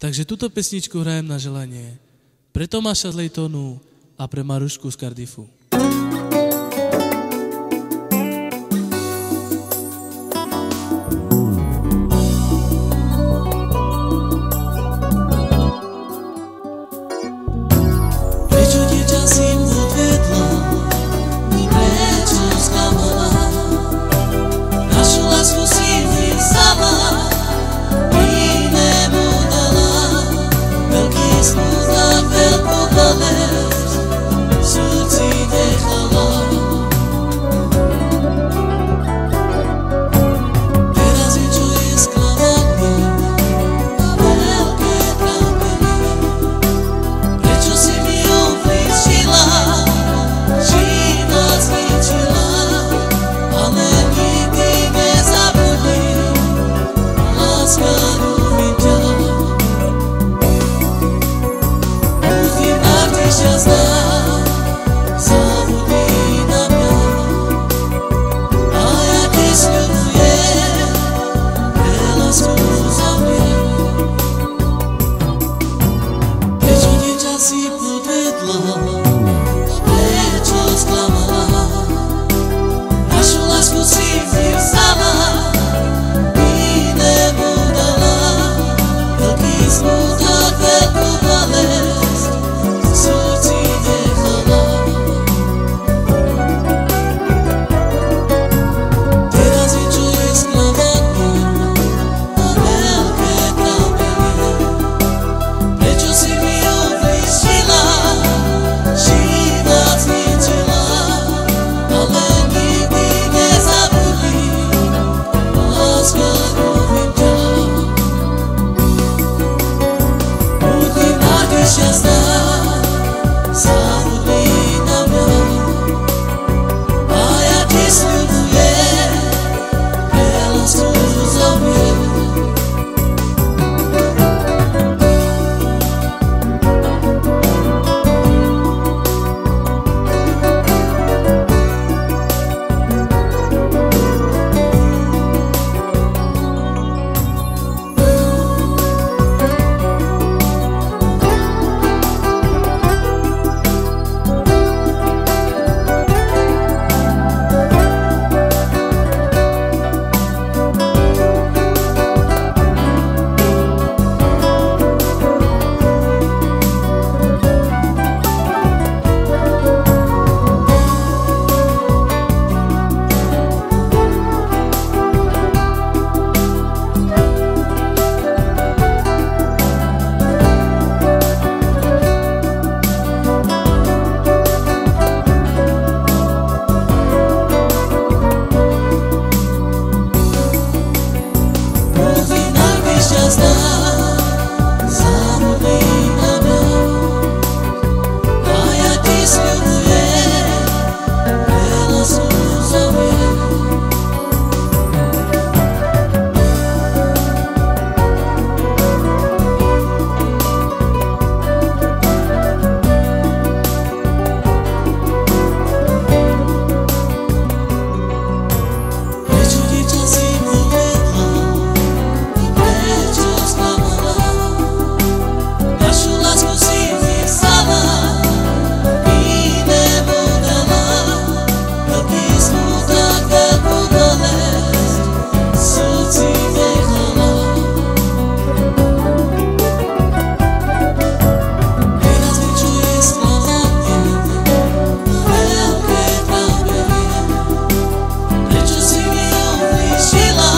Takže túto pesničku hrajem na želanie pre Tomáša z Lejtonu a pre Marušku z Cardiffu. Prečo dieťa si podvedla, prečo sklamala, našu lásku si mi vzala, inému dala, veľký smutok, veľkú bolesť v srdci nechala. Teraz je, čo je sklamanie a veľké trápenie. Prečo si mi ublížila, život zničila, ale nikdy nezabudnem, láska ľúbim ťa. Buď ty navždy šťastná, zabudni na mňa, a ja ti sľubujem, pre lásku zomriem. Prečo dieťa si podvedla, prečo sklamala, našu lásku si mi vzala, inému dala, veľký smutok, veľkú bolesť v srdci nechala. Teraz je, čo je sklamanie a veľké trápenie. Prečo si mi ublížila, život zničila, ale nikdy nezabudnem, láska ľúbim ťa. Buď ty navždy šťastná, zabudni na mňa, a ja ti sľubujem, pre lásku zomriem. Buď ty navždy šťastná, zabudni na mňa, a ja ti sľubujem, pre lásku zomriem. Prečo dieťa si podvedla, prečo sklamala, našu lásku si mi vzala, inému dala, veľký smutok, veľkú bolesť v srdci nechala. Teraz je, čo je sklamanie a veľké trápenie. Prečo si mi ublížila,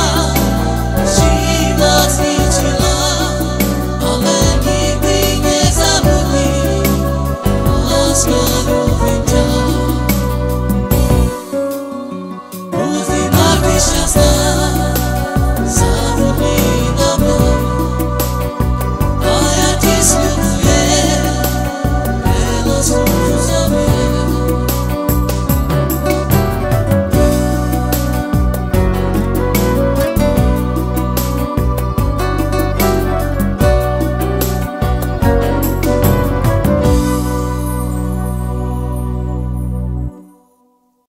život zničila, ale nikdy nezabudnem, láska ľúbim ťa. Buď ty navždy šťastná,